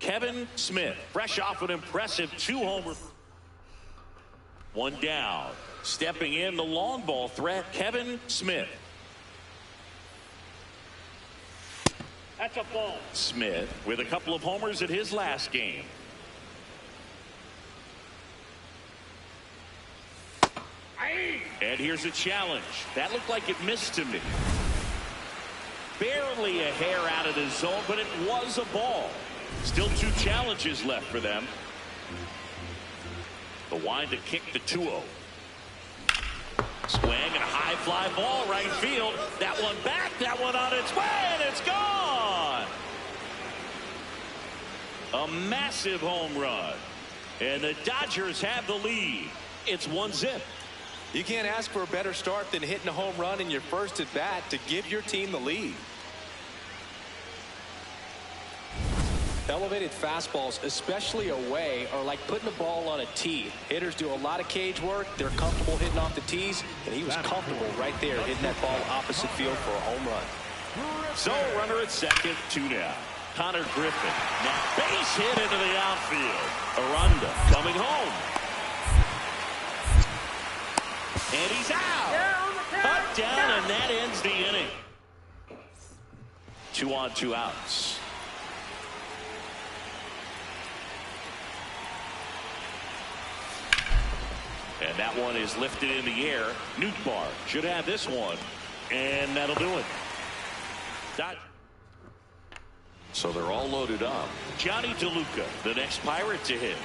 Kevin Smith, fresh off an impressive 2-homer. One down. Stepping in, the long ball threat, Kevin Smith. That's a ball. Smith with a couple of homers at his last game. And here's a challenge. That looked like it missed to me. Barely a hair out of the zone, but it was a ball. Still 2 challenges left for them. The wind to kick the 2-0. Swing and a high fly ball right field. That one back, that one on its way, and it's gone. A massive home run. And the Dodgers have the lead. It's 1-0. You can't ask for a better start than hitting a home run in your first at bat to give your team the lead. Elevated fastballs, especially away, are like putting the ball on a tee. Hitters do a lot of cage work. They're comfortable hitting off the tees, and he was comfortable right there hitting that ball opposite field for a home run. So runner at second, 2 down. Connor Griffin. Now base hit into the outfield. Aranda coming home. And he's out. Up, down, and that ends the inning. 2 on, 2 outs. And that one is lifted in the air. Nootbaar should have this one. And that'll do it. So they're all loaded up. Johnny DeLuca, the next Pirate to hit.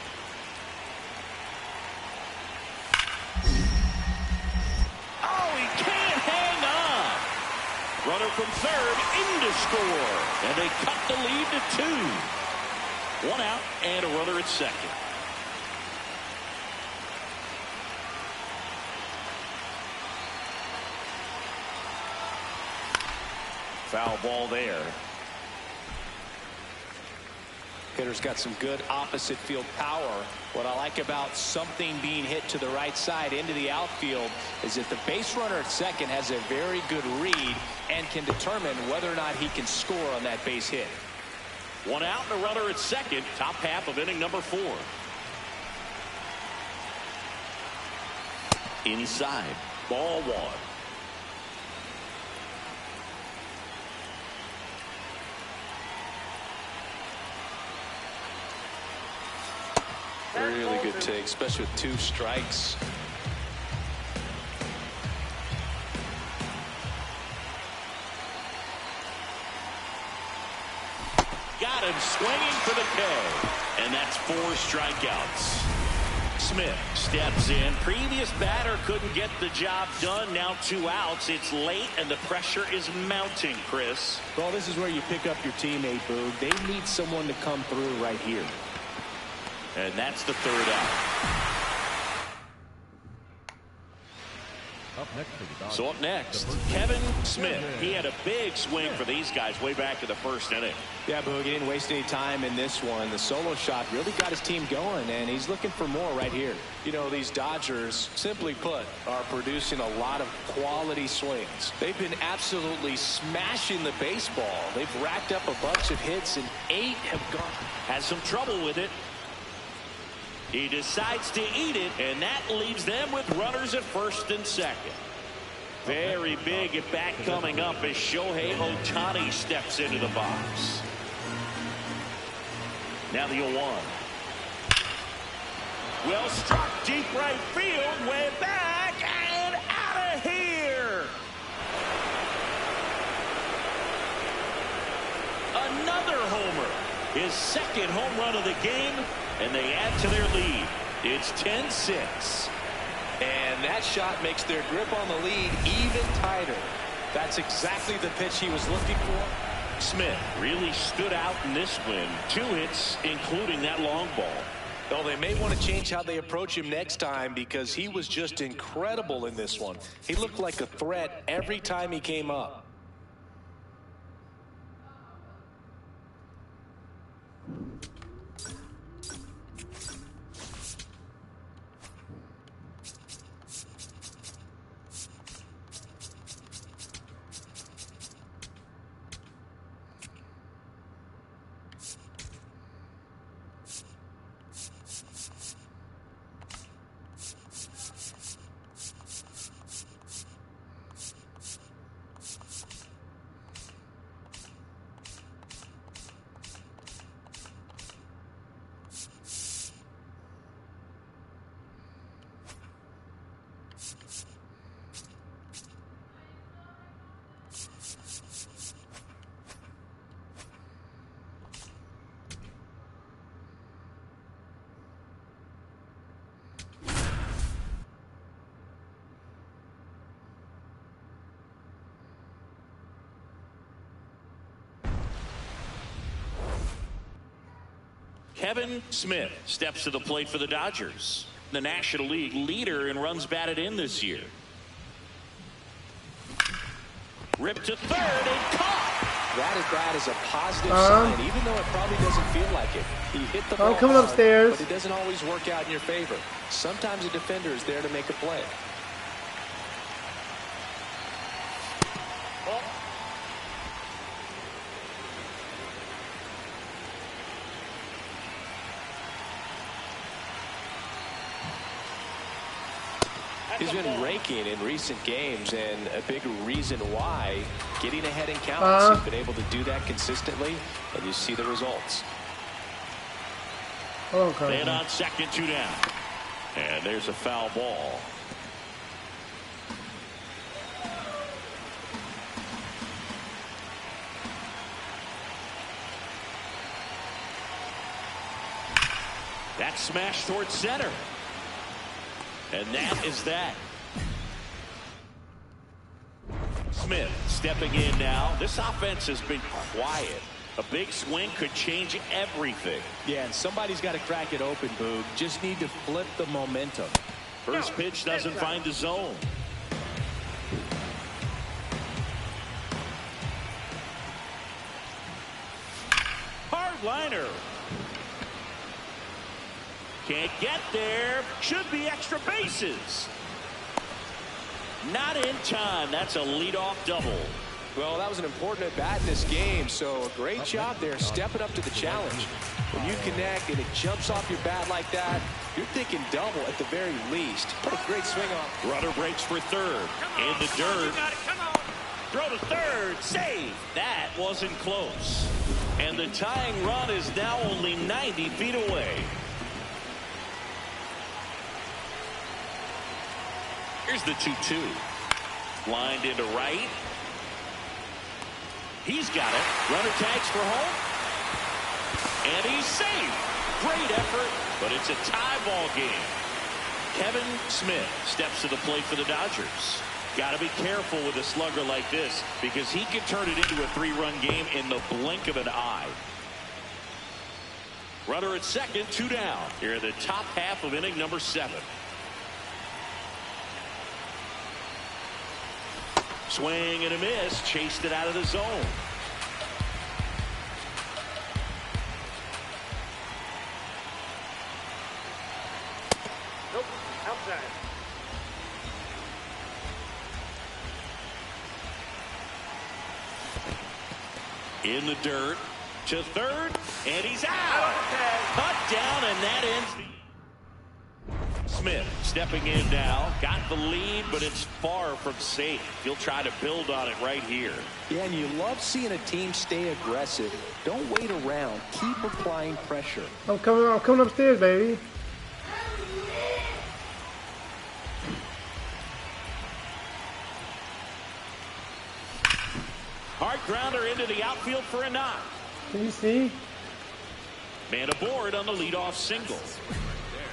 Oh, he can't hang on. Runner from third in to score. And they cut the lead to 2. 1 out and a runner at second. Foul ball there. Hitter's got some good opposite field power. What I like about something being hit to the right side into the outfield is that the base runner at second has a very good read and can determine whether or not he can score on that base hit. 1 out and a runner at second. Top half of inning number 4. Inside. Ball 1. Really good take, especially with 2 strikes. Got him swinging for the K. And that's 4 strikeouts. Smith steps in. Previous batter couldn't get the job done. Now 2 outs. It's late and the pressure is mounting, Chris. Well, this is where you pick up your teammate, Boog. They need someone to come through right here. And that's the 3rd out. So up next, Kevin Smith. He had a big swing for these guys way back in the 1st inning. Yeah, Boog, he didn't waste any time in this one. The solo shot really got his team going, and he's looking for more right here. You know, these Dodgers, simply put, are producing a lot of quality swings. They've been absolutely smashing the baseball. They've racked up a bunch of hits, and 8 have gone. Has some trouble with it. He decides to eat it, and that leaves them with runners at first and second. Very big at bat coming up as Shohei Ohtani steps into the box. Now the 0-1. Well struck deep right field, way back, and out of here. Another homer. His 2nd home run of the game, and they add to their lead. It's 10-6. And that shot makes their grip on the lead even tighter. That's exactly the pitch he was looking for. Smith really stood out in this win. 2 hits, including that long ball. Well, they may want to change how they approach him next time because he was just incredible in this one. He looked like a threat every time he came up. Kevin Smith steps to the plate for the Dodgers, the National League leader in runs batted in this year. Ripped to third and caught. That is a positive sign, even though it probably doesn't feel like it. He hit the ball coming hard, upstairs. but it doesn't always work out in your favor. Sometimes a defender is there to make a play. He's been raking in recent games, and a big reason why, getting ahead in counts. He's been able to do that consistently, and you see the results. And on second, 2 down. And there's a foul ball. That's smashed towards center. And that is that. Smith stepping in now. This offense has been quiet. A big swing could change everything. Yeah, and somebody's got to crack it open, Boog. Just need to flip the momentum. First pitch doesn't find the zone. Hard liner. Can't get there. Should be extra bases. Not in time. That's a leadoff double. Well, that was an important at-bat in this game, so a great job there stepping up to the challenge. When you connect and it jumps off your bat like that, you're thinking double at the very least. What a great swing off. Runner breaks for third. In the dirt. Throw to third. Save. That wasn't close. And the tying run is now only 90 feet away. Here's the 2-2. Lined into right. He's got it. Runner tags for home. And he's safe. Great effort, but it's a tie ball game. Kevin Smith steps to the plate for the Dodgers. Got to be careful with a slugger like this because he can turn it into a 3-run game in the blink of an eye. Runner at second, 2 down. Here in the top half of inning number 7. Swing and a miss. Chased it out of the zone. Nope, outside. In the dirt to third, and he's out. Cut down, and that ends the... Smith stepping in now. Got the lead, but it's far from safe. He'll try to build on it right here. Yeah, and you love seeing a team stay aggressive. Don't wait around. Keep applying pressure. I'm coming upstairs, baby. Hard grounder into the outfield for a knock. Can you see? Man aboard on the leadoff single.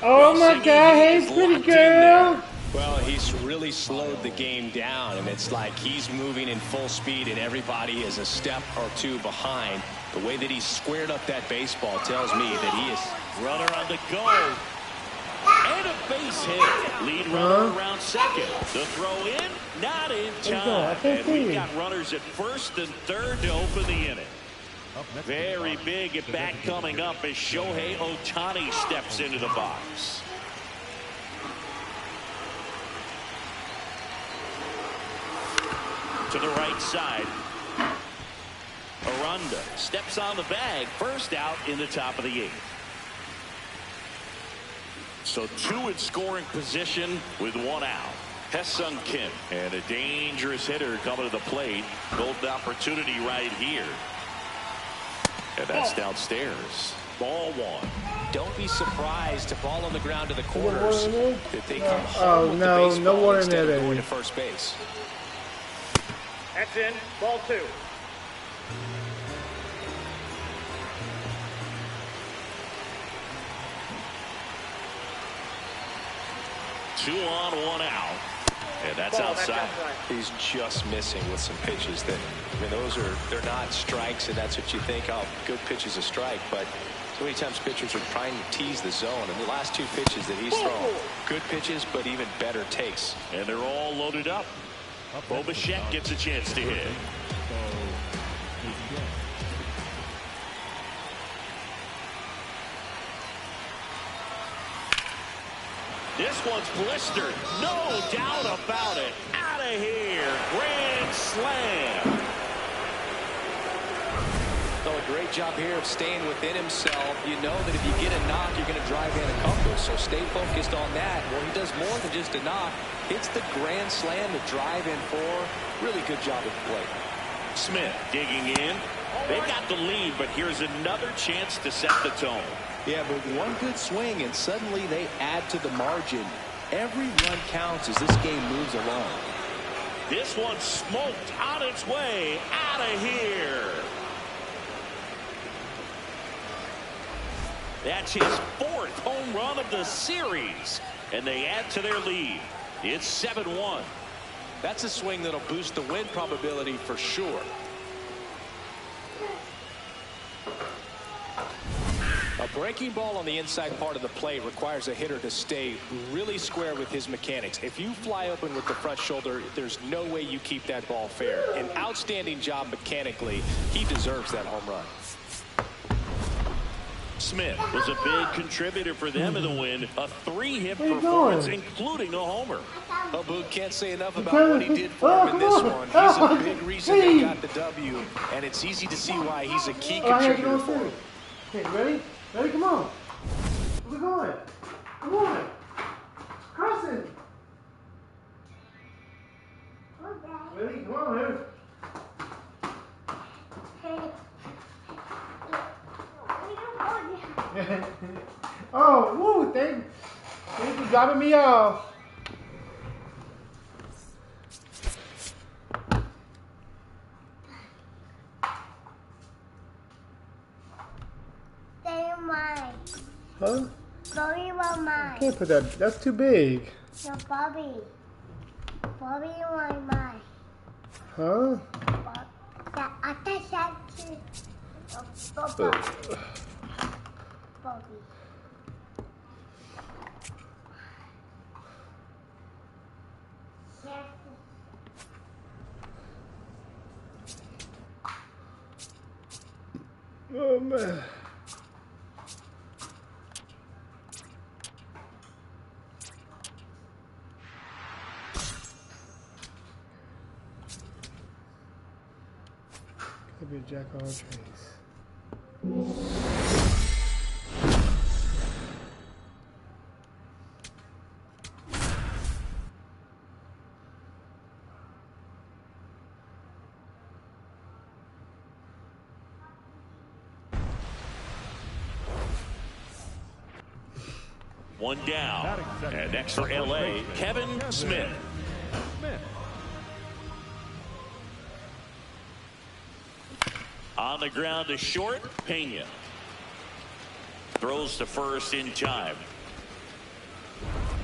Oh my God, hey, pretty girl. Well, he's really slowed the game down, and it's like he's moving in full speed, and everybody is a step or two behind. The way that he squared up that baseball tells me that he is... Runner on the go. And a base hit. Lead runner around second. The throw in, not in time. And we've got runners at first and third to open the inning. Very big at bat coming up as Shohei Ohtani steps into the box. To the right side. Aranda steps on the bag. First out in the top of the 8th. So 2 in scoring position with 1 out. Ha-Seong Kim, and a dangerous hitter coming to the plate. Golden opportunity right here. And that's downstairs. Ball 1. don't be surprised to ball on the ground to the corners if they come home Oh with no, the baseball no water in instead there, of going baby. to first base. That's in. Ball 2. Two on, one out. And that's outside. He's just missing with some pitches that, I mean, they're not strikes, and that's what you think, oh, good pitch is a strike. But so many times pitchers are trying to tease the zone, and the last 2 pitches that he's thrown, good pitches, but even better takes. And they're all loaded up. Bo Bichette gets a chance to hit. This one's blistered. No doubt about it. Out of here. Grand slam. So a great job here of staying within himself. You know that if you get a knock, you're going to drive in a couple. So stay focused on that. Well, he does more than just a knock. Hits the grand slam to drive in 4. Really good job at the plate. Smith digging in. They got the lead, but here's another chance to set the tone. Yeah, but one good swing, and suddenly they add to the margin. Every run counts as this game moves along. This one's smoked on its way out of here. That's his 4th home run of the series, and they add to their lead. It's 7-1. That's a swing that'll boost the win probability for sure. A breaking ball on the inside part of the plate requires a hitter to stay really square with his mechanics. If you fly open with the front shoulder, there's no way you keep that ball fair. An outstanding job mechanically. He deserves that home run. Smith was a big contributor for them in the win. A 3-hit performance, including a homer. Well, Boog can't say enough about what he did for him in this one. He's a big reason they got the W, and it's easy to see why he's a key contributor for him. Okay, ready? Ready? Come on. Where we going? Come on. Crossing. Ready? Come on, man. Oh, woo, thank you for dropping me off. Huh? Bobby want mine. Can't put that. That's too big. No, Bobby. Bobby want mine. Huh? I thought that too. Bobby. Oh man. Could be a jack of all trades. One down. And next for LA, Kevin Smith. On the ground to short, Pena. Throws to first in time.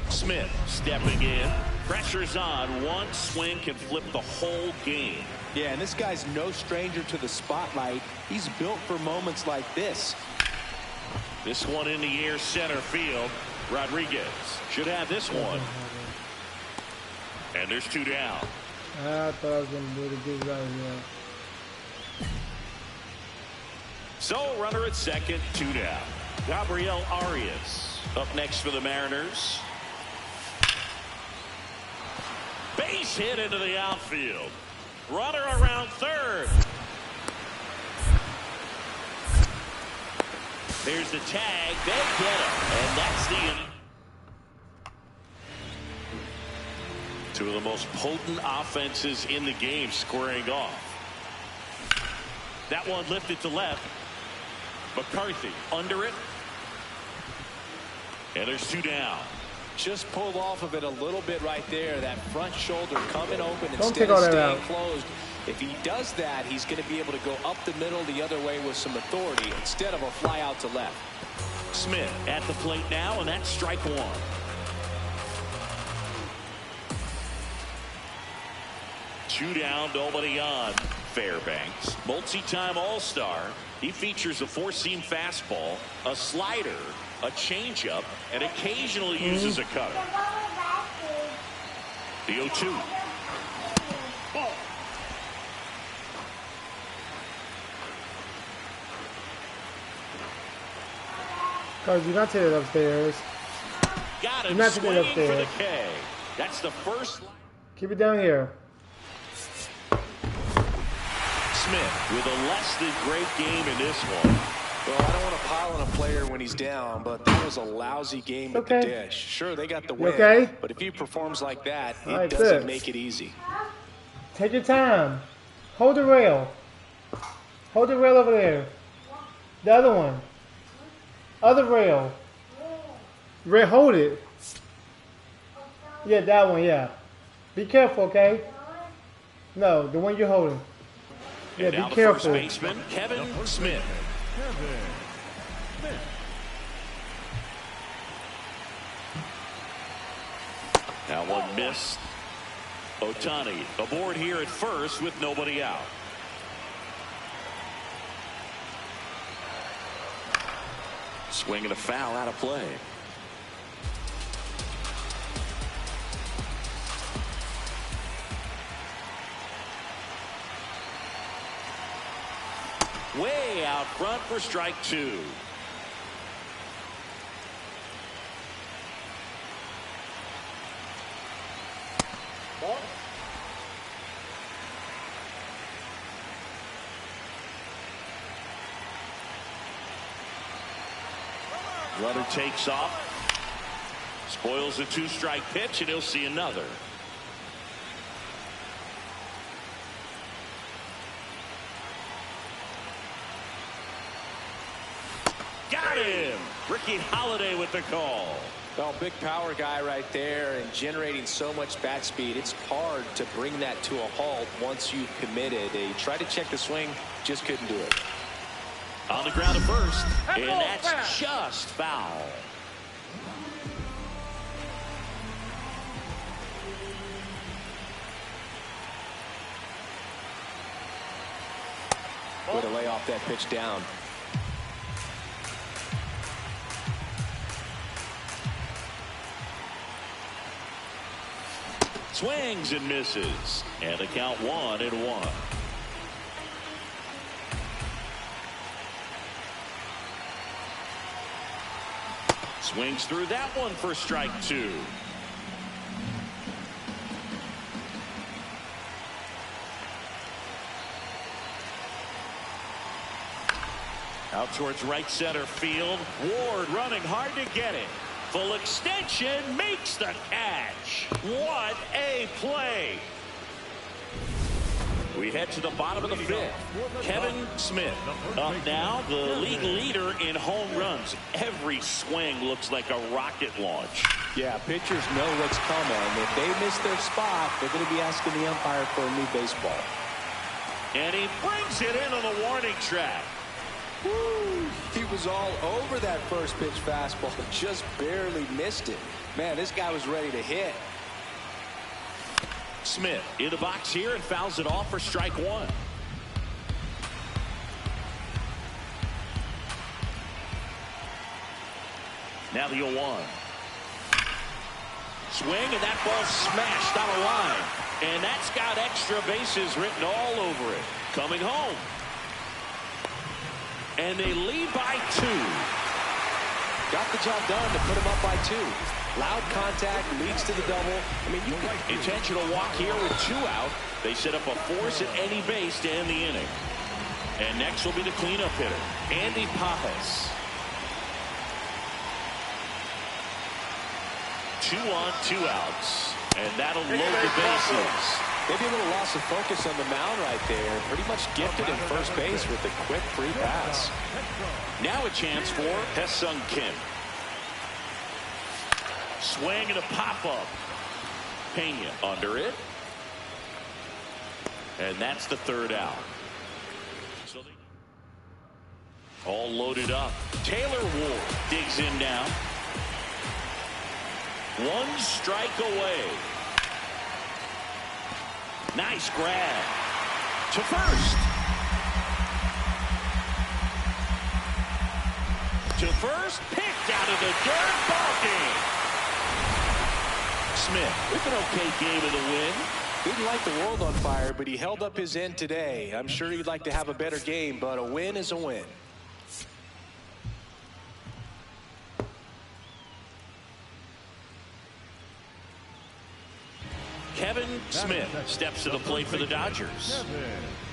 Smith stepping in. Pressure's on. One swing can flip the whole game. Yeah, and this guy's no stranger to the spotlight. He's built for moments like this. This one in the air, center field. Rodriguez should have this one. And there's 2 down. I thought I was going to do the good right here. So runner at second, 2 down. Gabriel Arias up next for the Mariners. Base hit into the outfield. Runner around third. There's the tag. They get him. And that's the inning. 2 of the most potent offenses in the game squaring off. That one lifted to left. McCarthy under it. And there's 2 down. Just pulled off of it a little bit right there. That front shoulder coming open Don't instead take of all that staying out. closed. If he does that, he's going to be able to go up the middle the other way with some authority instead of a fly out to left. Smith at the plate now, and that's strike 1. Two down, nobody on. Fairbanks, multi-time All-Star. He features a 4-seam fastball, a slider, a changeup, and occasionally uses a cutter. The 0-2. Ball. Cause you're not taking it upstairs. Got him Not to get swinging for the upstairs. K. That's the first. Keep it down here. Smith with a less than great game in this one. Well, I don't want to pile on a player when he's down, but that was a lousy game at the dish. Sure, they got the win, okay? but if he performs like that, it Like doesn't this. make it easy. Take your time. Hold the rail. Hold the rail over there. The other one. Other rail. Hold it. Yeah, that one, yeah. Be careful, okay? No, the one you're holding. Yeah, And now be the first careful. baseman, Kevin Smith. Now one missed. Ohtani aboard here at first with nobody out. Swing and a foul out of play. Way out front for strike 2. Ball. Runner takes off. Spoils the 2-strike pitch, and he'll see another. Got him! Ricky Holiday with the call. Well, big power guy right there and generating so much bat speed. It's hard to bring that to a halt once you've committed. He tried to check the swing, just couldn't do it. On the ground at first, and that's just foul. Way to lay off that pitch down. Swings and misses, and the count 1-1. Swings through that one for strike 2. Out towards right center field. Ward running hard to get it. Full extension, makes the catch. What a play. We head to the bottom of the 5th. Kevin Smith up now, the league leader in home runs. Every swing looks like a rocket launch. Yeah, pitchers know what's coming. If they miss their spot, they're going to be asking the umpire for a new baseball. And he brings it in on the warning track. Woo! He was all over that first pitch fastball, but just barely missed it. Man, this guy was ready to hit. Smith in the box here and fouls it off for strike 1. Now the 0-1. Swing, and that ball smashed out of line. And that's got extra bases written all over it. Coming home. And they lead by 2. Got the job done to put him up by 2. Loud contact leads to the double. I mean, you can Intentional walk here with 2 out. They set up a force at any base to end the inning. And next will be the cleanup hitter, Andy Pajas. 2 on, 2 outs. And that'll load the bases. Maybe a little loss of focus on the mound right there. Pretty much gifted in first base with a quick free pass. Now a chance for Ha-Seong Kim. Swing and a pop-up. Pena under it. And that's the third out. So all loaded up. Taylor Ward digs in now. One strike away. Nice grab. To first. To first. Picked out of the dirt. Ball game. Smith with an okay game of the win. Didn't light the world on fire, but he held up his end today. I'm sure he'd like to have a better game, but a win is a win. Kevin Smith steps to the plate for the Dodgers.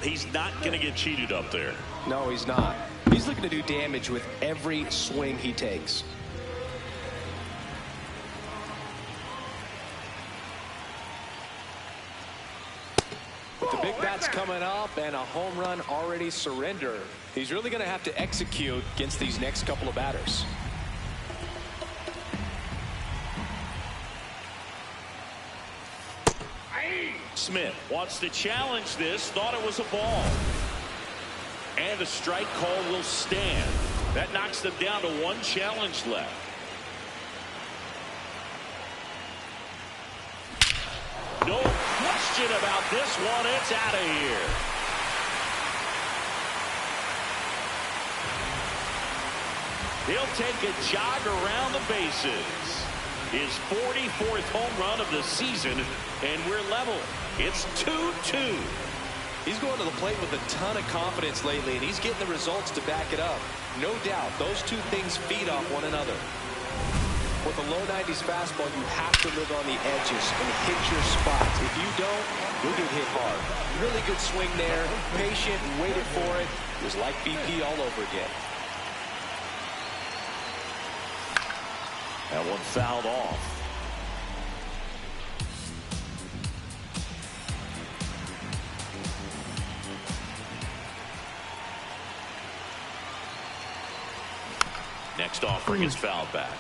He's not going to get cheated up there. No, he's not. He's looking to do damage with every swing he takes. But the big bat's coming up and a home run already surrendered. He's really going to have to execute against these next couple of batters. Smith wants to challenge this, thought it was a ball. And a strike call will stand. That knocks them down to one challenge left. No question about this one. It's out of here. He'll take a jog around the bases. His 44th home run of the season, and we're level. It's 2-2. He's going to the plate with a ton of confidence lately, and he's getting the results to back it up. No doubt, those two things feed off one another. With a low 90s fastball, you have to live on the edges and hit your spots. If you don't, you'll get hit hard. Really good swing there, patient, waited for it. It was like BP all over again. That one fouled off. Next offering is fouled back.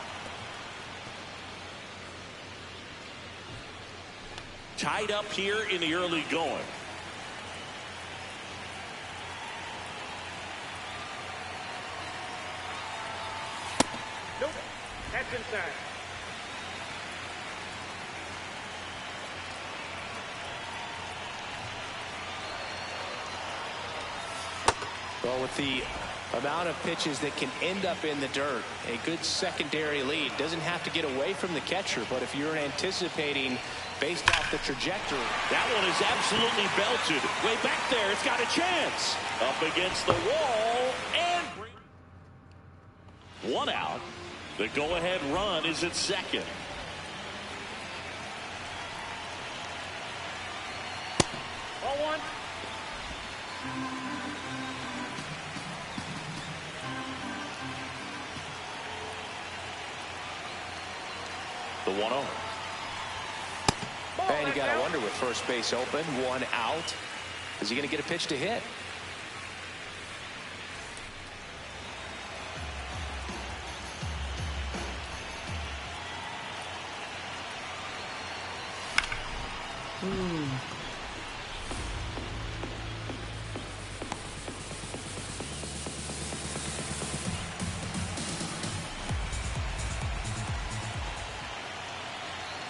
Tied up here in the early going. Nope. That's inside. Well, with the amount of pitches that can end up in the dirt, a good secondary lead. Doesn't have to get away from the catcher, but if you're anticipating based off the trajectory. That one is absolutely belted. Way back there, it's got a chance. Up against the wall, and one out. The go-ahead run is at second. Ball one. The 1-0. And you got to wonder, with first base open, one out, is he going to get a pitch to hit?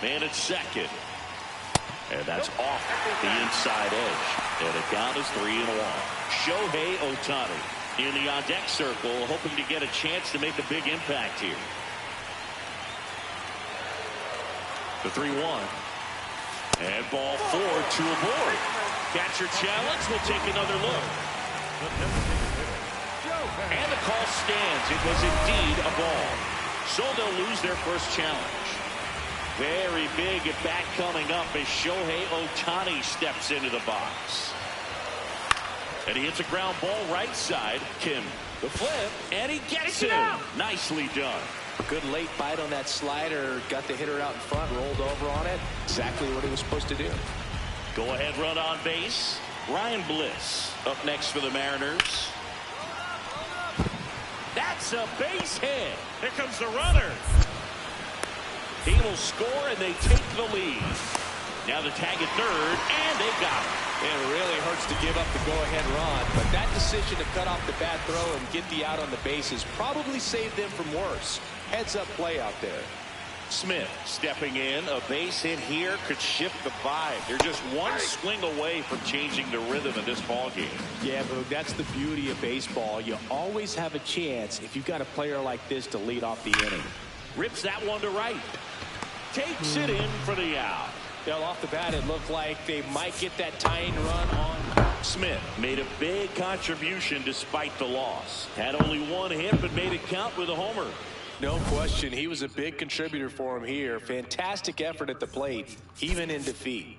Man at second. And that's off the inside edge. And the count is 3-1. Shohei Ohtani in the on-deck circle, hoping to get a chance to make a big impact here. The 3-1. And ball 4, 2 aboard. Catcher challenge. We'll take another look. And the call stands. It was indeed a ball. So they'll lose their first challenge. Very big at bat coming up as Shohei Ohtani steps into the box. And he hits a ground ball right side. Kim, the flip, and he gets it. Nicely done. Good late bite on that slider. Got the hitter out in front, rolled over on it. Exactly what he was supposed to do. Go ahead run on base. Ryan Bliss up next for the Mariners. That's a base hit. Here comes the runner. He will score, and they take the lead. Now the tag at third, and they got him. It really hurts to give up the go-ahead run, but that decision to cut off the bad throw and get the out on the bases probably saved them from worse. Heads-up play out there. Smith stepping in. A base hit here could shift the vibe. They're just one swing away from changing the rhythm of this ball game. Yeah, Boog, that's the beauty of baseball. You always have a chance if you've got a player like this to lead off the inning. Rips that one to right. Takes it in for the out. Well, off the bat, it looked like they might get that tying run on. Smith made a big contribution despite the loss. Had only one hit, but made it count with a homer. No question, he was a big contributor for him here. Fantastic effort at the plate, even in defeat.